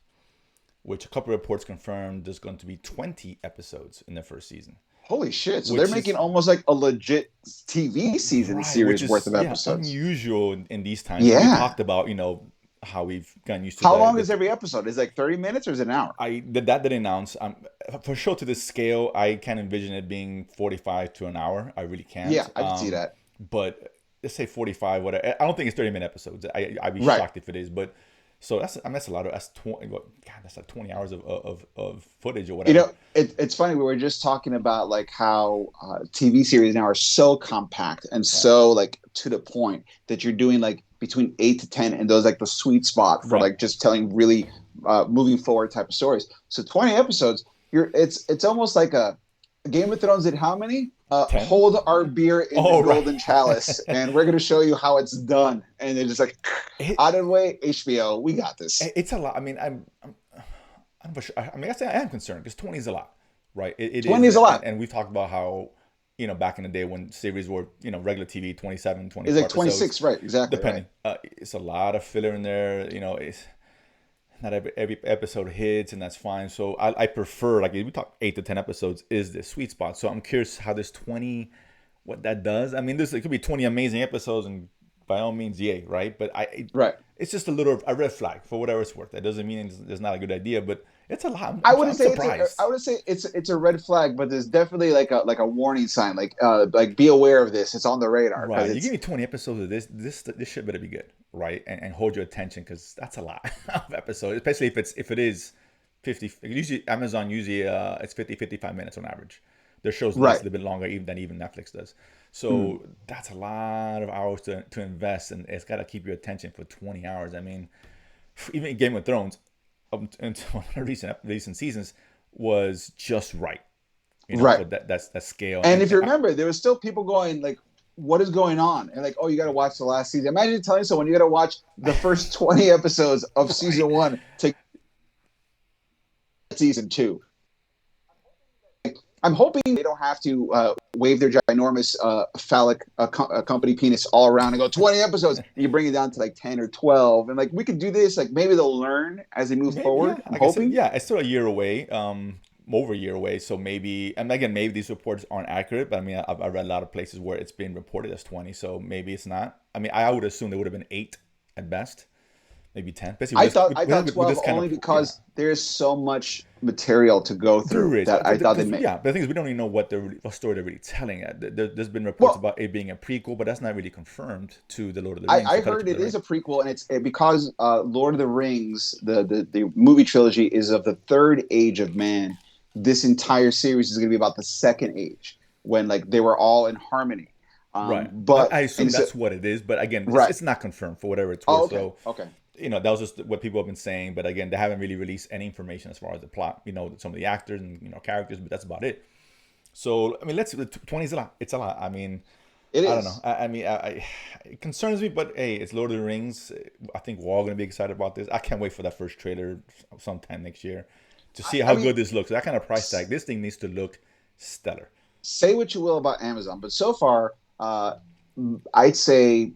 which a couple of reports confirmed there's going to be 20 episodes in the first season, Holy shit! So they're which making is almost like a legit TV season right, which series worth is of yeah episodes. unusual in these times. And we Yeah. talked about how we've gotten used to How long the is every episode? Is it like 30 minutes or is it an hour? that did announce. For sure, to this scale, I can't envision it being 45 to an hour. I really can't. Yeah, I can see that. But let's say 45. Whatever. I don't think it's 30-minute episodes. I'd be Right. shocked if it is. But so that's a lot of that's 20. God, that's like 20 hours of footage or You whatever. know, it's funny. We were just talking about like how TV series now are so compact and Right. so like to the point that you're doing like between 8 to 10, and those like the sweet spot for Right. like just telling really moving forward type of stories. So 20 episodes, it's almost like a Game of Thrones did how many? 10. Hold our beer in the Oh right. golden chalice, and we're going to show you how it's done. And they're just like, it, out of the way, HBO, we got this. it's a lot. I mean, I'm for sure. I mean, I am concerned because 20 is a lot, right? It 20 is, is a lot. and we've talked about how back in the day when series were regular TV, 27, It's 24 like episodes, 26, right? Exactly, right. depending. It's a lot of filler in there. It's not every episode hits, and that's fine. So I prefer, like, if we talk 8 to 10 episodes is the sweet spot. So I'm curious how this 20, what that does. I mean, it could be 20 amazing episodes, and by all means, yay, right? But Right. it's just a red flag for whatever it's worth. That doesn't mean it's not a good idea, but it's a lot. I I'm wouldn't say I surprised. would say it's a red flag, but there's definitely like a warning sign, like be aware of this. It's on the radar because Right, you give it's me 20 episodes of this shit better be good, right? And hold your attention because that's a lot of episodes, especially if it is 50. Usually Amazon it's 50 55 minutes on average. Their shows last right. a little bit longer even than Netflix does. Mm. So that's a lot of hours to invest, and it's got to keep your attention for 20 hours. I mean, even Game of Thrones, until one of the recent seasons, was just right, Right. for that scale. And if you remember, there was still people going like, "What is going on?" And like, "Oh, you got to watch the last season." Imagine telling someone you got to watch the first 20 episodes of Right. season one to season two. I'm hoping they don't have to wave their ginormous phallic company penis all around and go 20 episodes, and you bring it down to like 10 or 12. And like, we could do this. Like, maybe they'll learn as they move Maybe, yeah. forward. I'm Like I said, hoping. yeah, it's still a year away, over a year away. So maybe, and again, maybe these reports aren't accurate. But I mean, I've read a lot of places where it's been reported as 20. So maybe it's not. I mean, I would assume there would have been 8 at best, maybe 10. Especially I with this, thought I thought with 12 this kind only of yeah. because there's so much material to go There through is, that I thought they made. yeah. But the thing is, we don't even know what story they're really telling. There's been reports Well, about it being a prequel, but that's not really confirmed to the Lord of the Rings. I To heard the it is Rings. a prequel, and it's because Lord of the Rings, the movie trilogy, is of the third age of man. this entire series is going to be about the second age when like they were all in harmony. Right. But I and assume so that's what it is, but again, right. it's not confirmed for whatever it's Oh, worth. okay. So, Okay. that was just what people have been saying. But again, they haven't really released any information as far as the plot. Some of the actors and characters, but that's about it. So, I mean, 20 is a lot. It's a lot. I mean, It I don't know. is. It concerns me, but hey, it's Lord of the Rings. I think we're all gonna be excited about this. I can't wait for that first trailer sometime next year to see I how mean, good this looks. That kind of price tag, this thing needs to look stellar. say what you will about Amazon, but so far, I'd say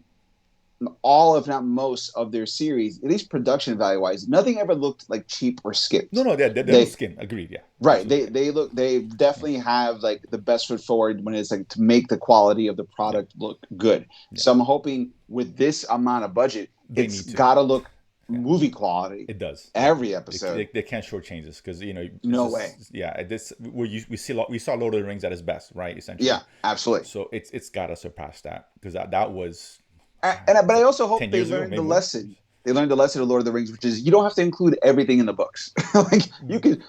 all, if not most, of their series, at least production value wise, nothing ever looked like cheap or No, skipped. no, there was They skin. Agreed. Yeah, right. absolutely. They Yeah, definitely have like the best foot forward when it's like to make the quality of the yeah, product look good. yeah. So I'm hoping with this amount of budget, They it's need to. got to look Yeah, movie quality it does. Yeah, every episode. they can't shortchange this because it's No way. just this we saw Lord of the Rings at its best, right? Yeah, Essentially, absolutely. so it's got to surpass that because that was And but I also hope 10 years ago, the maybe more. lesson. They learned the lesson of Lord of the Rings, which is you don't have to include everything in the books. Like you can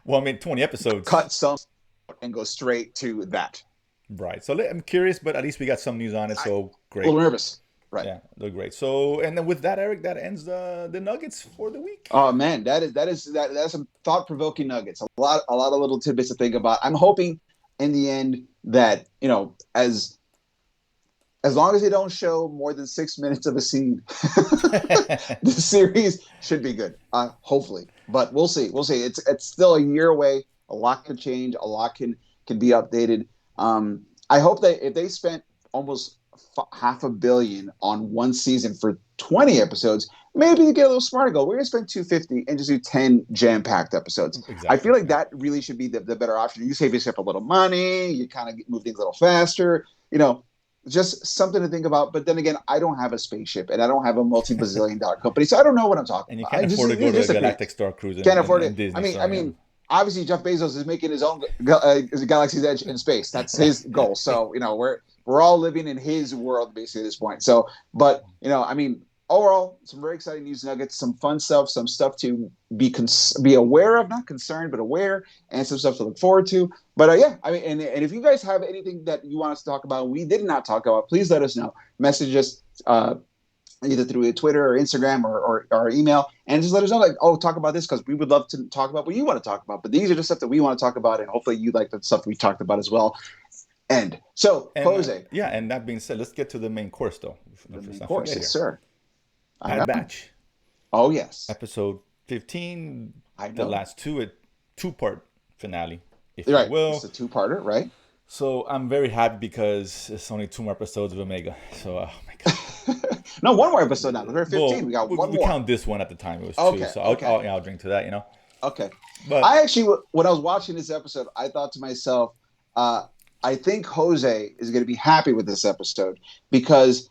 Well, I mean, 20 episodes, cut some and go straight to that. right? So I'm curious, but at least we got some news on it. I, So a little great, nervous, right? yeah, look great. So and then with that, Eric, that ends the Nuggets for the week. Oh man, that's some thought provoking nuggets. A lot of little tidbits to think about. I'm hoping in the end that as long as they don't show more than 6 minutes of a scene, the series should be good. Hopefully, but we'll see. We'll see. It's still a year away. A lot can change. A lot can be updated. I hope that if they spent almost half a billion on one season for 20 episodes, maybe they get a little smarter. Go, we're gonna spend 250 and just do 10 jam-packed episodes. I Exactly. feel like Yeah. that really should be the better option. You save yourself a little money. You kind of move things a little faster. You know, just something to think about. But then again, I don't have a spaceship and I don't have a multi-bazillion dollar company, so I don't know what I'm talking And you about. can't afford to go It's to a just opinion. Galactic Star Cruise Can't afford in it. Disney. I So mean, obviously Jeff Bezos is making his own Galaxy's Edge in space. That's his goal. So we're all living in his world basically at this point. So, but I mean, overall, some very exciting news nuggets, some fun stuff, some stuff to be aware of, not concerned, but aware, and some stuff to look forward to. But yeah, I mean, and if you guys have anything that you want us to talk about, we did not talk about, please let us know. Message us. Either through Twitter or Instagram or email, and just let us know, like, oh, talk about this because we would love to talk about what you want to talk about. But these are the stuff that we want to talk about, and hopefully you like the stuff we talked about as well. And so, and Jose, and that being said, let's get to the main course though. the Let's main not course, forget yes, here. sir. I Bad know. Batch, Oh, yes, episode 15, I the know. last two-part finale, if You're you right. It's will. a two-parter, right? So I'm very happy because it's only two more episodes of Omega. So oh my god. No, one more episode now. We're 15. Well, We got one we more. count this one at the time. It was two. Okay, So okay, I'll drink to that. okay. I But actually, when I was watching this episode, I thought to myself, uh, I think Jose is going to be happy with this episode because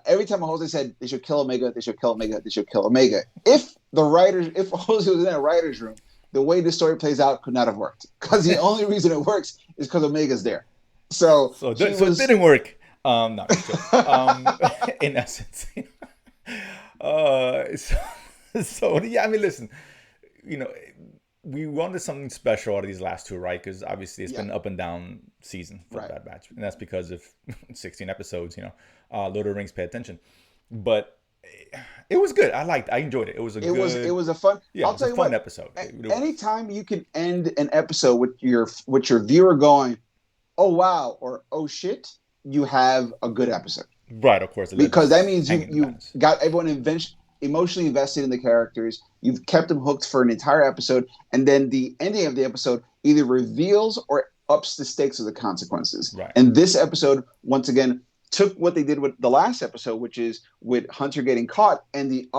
every time Jose said they should kill Omega, they should kill Omega, they should kill Omega. If Jose was in a writer's room, the way the story plays out could not have worked because the only reason it works is because Omega's there. So he so it was. didn't work. No, just joking. In essence, so, so yeah. I mean, listen, you know, we wanted something special out of these last two, right? Because obviously it's Yeah, been up and down season for right. Bad Batch, and that's because of 16 episodes. Lord of the Rings, pay attention. But it was good. I enjoyed it. It was a It good, was a fun. yeah, it I'll was a tell you fun what. episode. It was. Anytime you can end an episode with your viewer going, "Oh wow" or "Oh shit," you have a good episode Right, of course, because that that's means hanging in the you've balance. got everyone emotionally invested in the characters. You've kept them hooked for an entire episode, and then the ending of the episode either reveals or ups the stakes of the consequences. Right. And this episode, once again, took what they did with the last episode, which is with Hunter getting caught, and the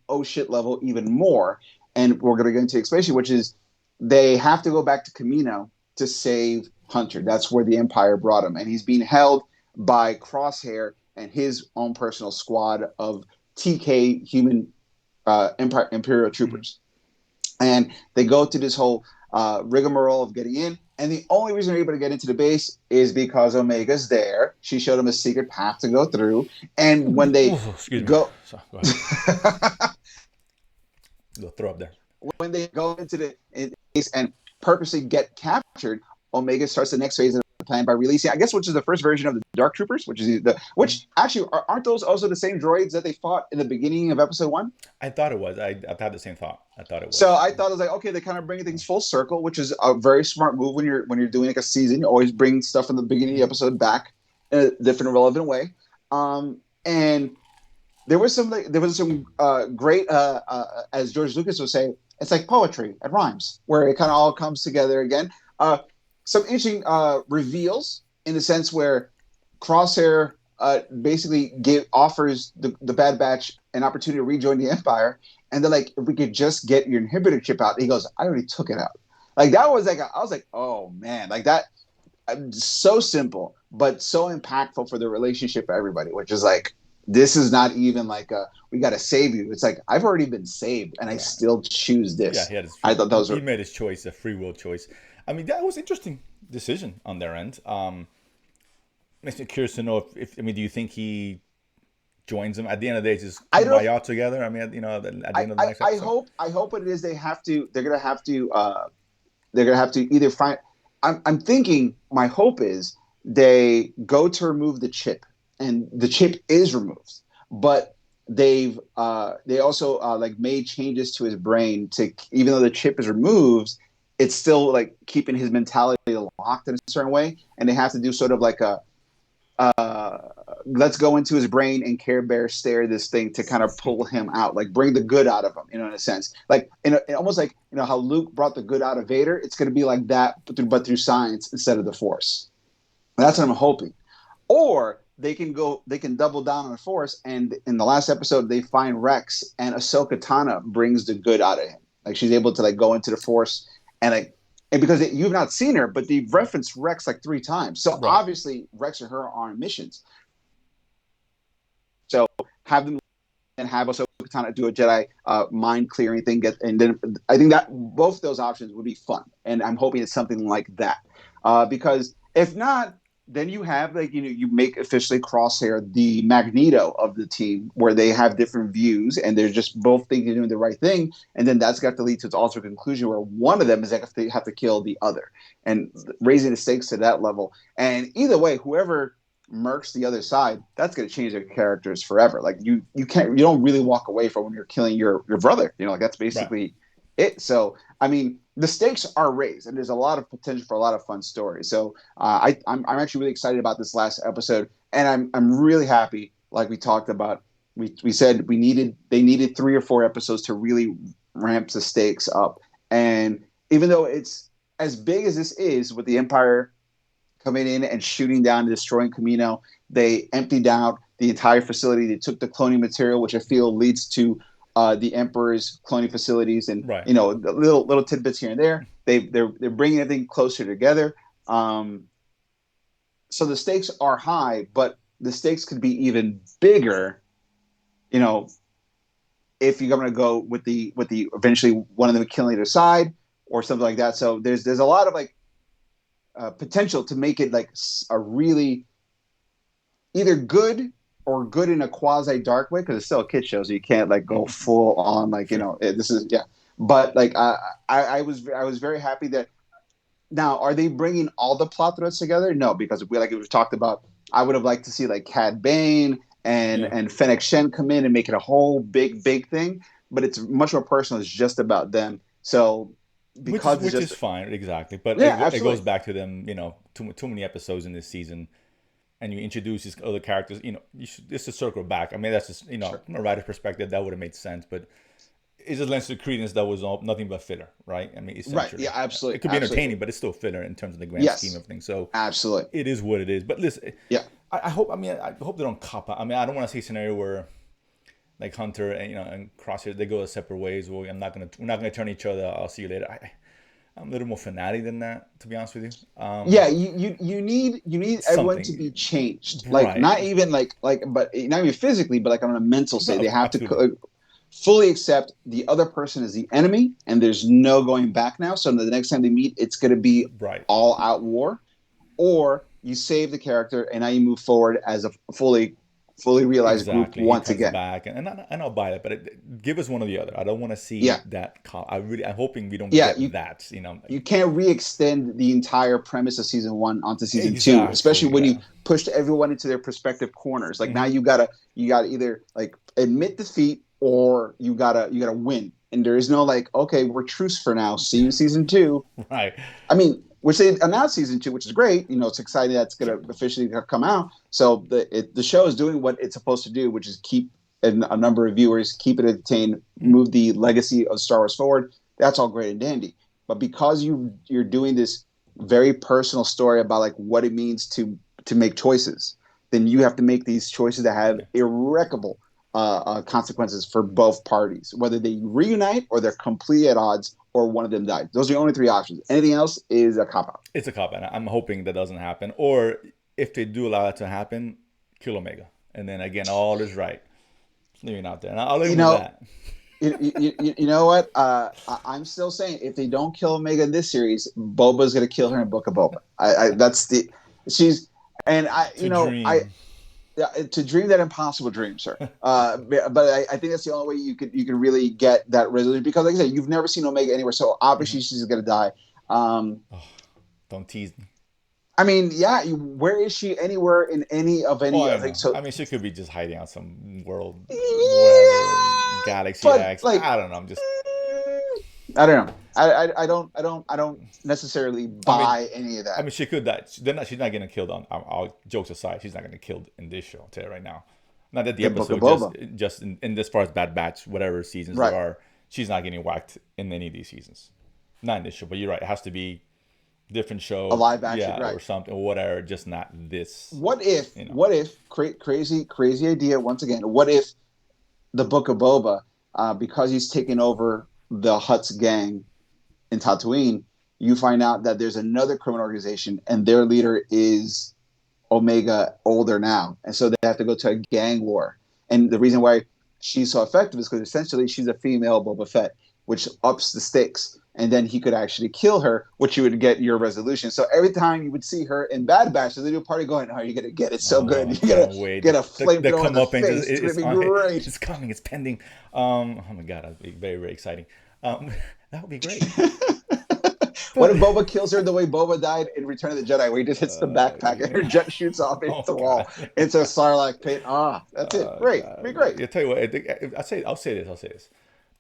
oh shit level even more. And we're going to get into explanation, which is they have to go back to Camino to save Hunter. That's where the Empire brought him, and he's being held by Crosshair and his own personal squad of TK human Imperial Mhm. troopers. And they go through this whole rigmarole of getting in. And the only reason they're able to get into the base is because Omega's there. She showed them a secret path to go through. And when they Ooh, excuse me. go, So, go ahead. They'll throw up there. when they go into the base, and purposely get captured, Omega starts the next phase of the plan by releasing, I guess, which is the first version of the Dark Troopers, which actually aren't those also the same droids that they fought in the beginning of Episode 1? I thought it was. I had the same thought. I thought it So was. I thought it was like, okay, they kind of bring things full circle, which is a very smart move when you're doing like a season. You always bring stuff from the beginning of the episode back in a different, relevant way. And there was some great, as George Lucas would say, it's like poetry. It rhymes, where it kind of all comes together again. Some interesting reveals in the sense where Crosshair basically offers the Bad Batch an opportunity to rejoin the Empire, and they're like, if we could just get your inhibitor chip out. He goes, I already took it out. Like that was like I was like, oh man, like that. So simple, but so impactful for the relationship for everybody, which is like, this is not even like we got to save you. It's like, I've already been saved and I Yeah. still choose Yeah, this. he had his I thought those he were, made his choice, a free will choice. I mean, that was an interesting decision on their end. Makes me curious to know if I mean, do you think he joins them at the end of the day? Just I don't know. kumbaya together. I mean, at the end of the next episode. I hope what it is, they're gonna have to either find. I'm thinking. My hope is they go to remove the chip, and the chip is removed, but they also like made changes to his brain to, even though the chip is removed, it's still like keeping his mentality locked in a certain way, and they have to do sort of like a uh, let's go into his brain and Care Bear stare this thing to kind of pull him out, like bring the good out of him, in a sense, like almost like how Luke brought the good out of Vader. It's going to be like that, but through science instead of the Force. And that's what I'm hoping. Or they can double down on the Force, and in the last episode they find Rex, and Ahsoka Tano brings the good out of him. Like she's able to like go into the Force and like. And because you've not seen her, but they've referenced Rex like 3 times. So Right. obviously Rex and her are on missions. So have them and have also Katana do a Jedi mind clearing thing. And then I think that both those options would be fun. And I'm hoping it's something like that. Because if not, then you have like, you make officially Crosshair the Magneto of the team, where they have different views and they're just both thinking doing the right thing. And then that's got to lead to its alternate conclusion where one of them is like they have to kill the other, and raising the stakes to that level. And either way, whoever murks the other side, that's going to change their characters forever. Like you don't really walk away from when you're killing your brother. Like that's Right. basically it. So I mean, the stakes are raised, and there's a lot of potential for a lot of fun stories. So I'm actually really excited about this last episode, and I'm really happy. Like we talked about, we said they needed 3 or 4 episodes to really ramp the stakes up. And even though it's as big as this is, with the Empire coming in and shooting down and destroying Camino, they emptied out the entire facility. They took the cloning material, which I feel leads to the Emperor's cloning facilities, and Right. little tidbits here and there. They're bringing everything closer together. So the stakes are high, but the stakes could be even bigger. If you're going to go with the eventually one of them killing their side or something like that. So there's a lot of like potential to make it like a really either good or good in a quasi dark way, because it's still a kid show, so you can't like go full on like Sure. this is yeah. But like I was very happy that now are they bringing all the plot threads together? No, because we've talked about. I would have liked to see like Cad Bane Yeah. and Fennec Shen come in and make it a whole big thing. But it's much more personal. It's just about them. So because it's Which just is fine, exactly. But yeah, it goes absolutely. back to them. Too many episodes in this season, and you introduce these other characters. You should just to circle back. I mean, that's just Sure. from a writer's perspective, that would have made sense. But it just lends to credence that was nothing but filler, right? I mean, Right. essentially, Yeah, it absolutely. could be Absolutely. entertaining, but it's still filler in terms of the grand scheme Yes. of things. So Absolutely. it is what it is. But listen, Yeah. I hope. I mean, I hope they don't cop out. I mean, I don't want to see a scenario where like Hunter and and Crosshair, they go separate ways. Well, we're not gonna turn each other. I'll see you later. I'm a little more fanatic than that, to be honest with you. Yeah, you need everyone to be Something, changed. Like right? not even but not even physically, but like on a mental state. They have to Absolutely. fully accept the other person is the enemy, and there's no going back now. So the next time they meet, it's going to be Right. all out war, or you save the character and now you move forward as a fully fully realized group Exactly. He once comes again. back, and I'll buy it. But give us one or the other. I don't want to Yeah, see that. I'm hoping we don't yeah. get that. You can't re-extend the entire premise of season one onto season two, especially Exactly. when you Yeah. pushed everyone into their prospective corners. Like now you gotta either like admit defeat or you gotta win. And there is no like, okay, we're truce for now. See you season two. Right. I mean, which they announced season two, which is great. It's exciting that's Sure. going to officially come out. So the show is doing what it's supposed to do, which is keep a number of viewers, keep it entertained, Mhm. move the legacy of Star Wars forward. That's all great and dandy. But because you're doing this very personal story about like what it means to make choices, then you have to make these choices that have Yeah. irreparable consequences for both parties, whether they reunite or they're completely at odds or one of them died. Those are the only three options. Anything else is a cop out. It's a cop, and I'm hoping that doesn't happen. Or if they do allow that to happen, kill Omega, and then again, all is right. Leaving out there, and I'll live You with know, that. you know what? I'm still saying if they don't kill Omega in this series, Boba's gonna kill her in Book of Boba. That's the she's and I To dream. to dream that impossible dream, sir. But I think that's the only way you can really get that resolution because, like I said, you've never seen Omega anywhere, so Mm-hmm. obviously she's gonna die. Um, Oh, don't tease me. I mean, yeah, where is she anywhere in Oh, any I of like know. so? I mean, she could be just hiding out some world, whatever, Yeah, Galaxy but X. like I don't know. I'm just. I don't know. I don't necessarily I mean, buy any of I that. mean, she could die. She's not getting killed on. All jokes aside, she's not getting killed in this show. I'll tell you right now. Not that the In Book of episode, just Boba, just in this far as Bad Batch, whatever seasons there right? are, she's not getting whacked in any of these seasons. Not in this show, but you're right. It has to be different A show, live action, yeah, right? or something, or whatever. Just not this. What if? You know. What if? Crazy idea once again. What if the Book of Boba, because he's taken over the Hutt's gang in Tatooine, you find out that there's another criminal organization and their leader is Omega older now, and so they have to go to a gang war. And the reason why she's so effective is because essentially she's a female Boba Fett, which ups the stakes. And then he could actually kill her, which you would get your resolution. So every time you would see her in Bad Batch, they do a party going, "Oh, you're gonna get it so Oh, good. I You're gonna can't wait. get a The flamethrower in come the up and just face. It's gonna it's be on. great." It's coming. It's pending. Oh my god, that'd be very very exciting. That would be great. What But if Boba kills her the way Boba died in Return of the Jedi, where he just hits the backpack and her jet shoots off into oh the wall god. into a Sarlacc pit? That's it. Oh Great. It'd be god. great. You tell you what. I'll say this. I'll say this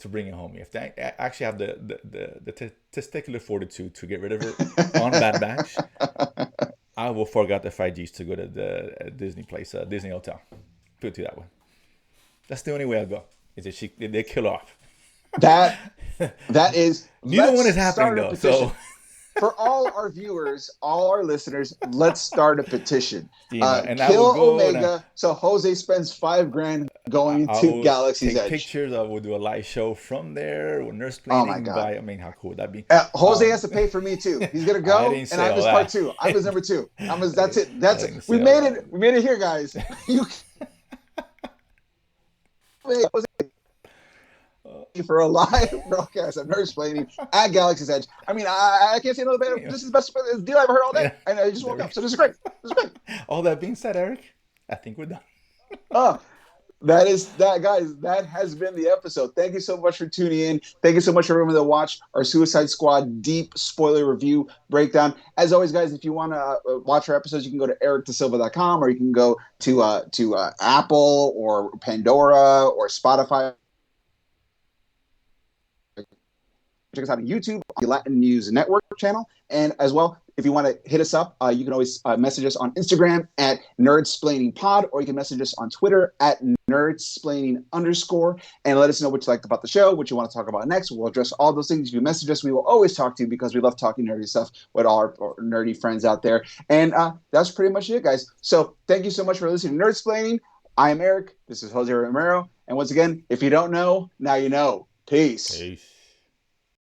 to bring it home. If they actually have the testicular fortitude to get rid of it on Bad Batch, I will forget the 5Gs to go to the Disney place, Disney hotel. Put it to you that way. That's the only way I'll go. Is that they kill off. That that is. Neither one is Let's happening start a though. So petition for all our viewers, all our listeners. Let's start a petition. and I will Kill go and Omega so Jose spends $5,000 going I to will Galaxy's take Edge. pictures. I will do a live show from there with Oh my Nersplaining God. by. I mean, how cool would that be? Jose Um, has to pay for me too. He's gonna I go, didn't and say I'm all his part that. two. I'm his number two. That's it. I That's it. didn't We say all made that. it. We made it here, guys. You Jose for a live broadcast of Nurse Planning at Galaxy's Edge. I mean, I can't say no better. This is the best deal I've ever heard all day, Yeah, and I just there woke we up. So this is great. This is great. All that being said, Eric, I think we're done. Oh, that is that, guys. That has been the episode. Thank you so much for tuning in. Thank you so much for everyone that watched our Suicide Squad deep spoiler review breakdown. As always, guys, if you want to watch our episodes, you can go to ericdasilva.com or you can go to Apple or Pandora or Spotify. Check us out on YouTube, the Latin News Network channel. And as well, if you want to hit us up, you can always message us on Instagram at NerdsplainingPod, or you can message us on Twitter at Nerdsplaining_, and let us know what you liked about the show, what you want to talk about next. We'll address all those things. If you message us, we will always talk to you because we love talking nerdy stuff with all our nerdy friends out there. And that's pretty much it, guys. So thank you so much for listening to Nerdsplaining. I am Eric. This is Jose Romero. And once again, if you don't know, now you know. Peace. Peace.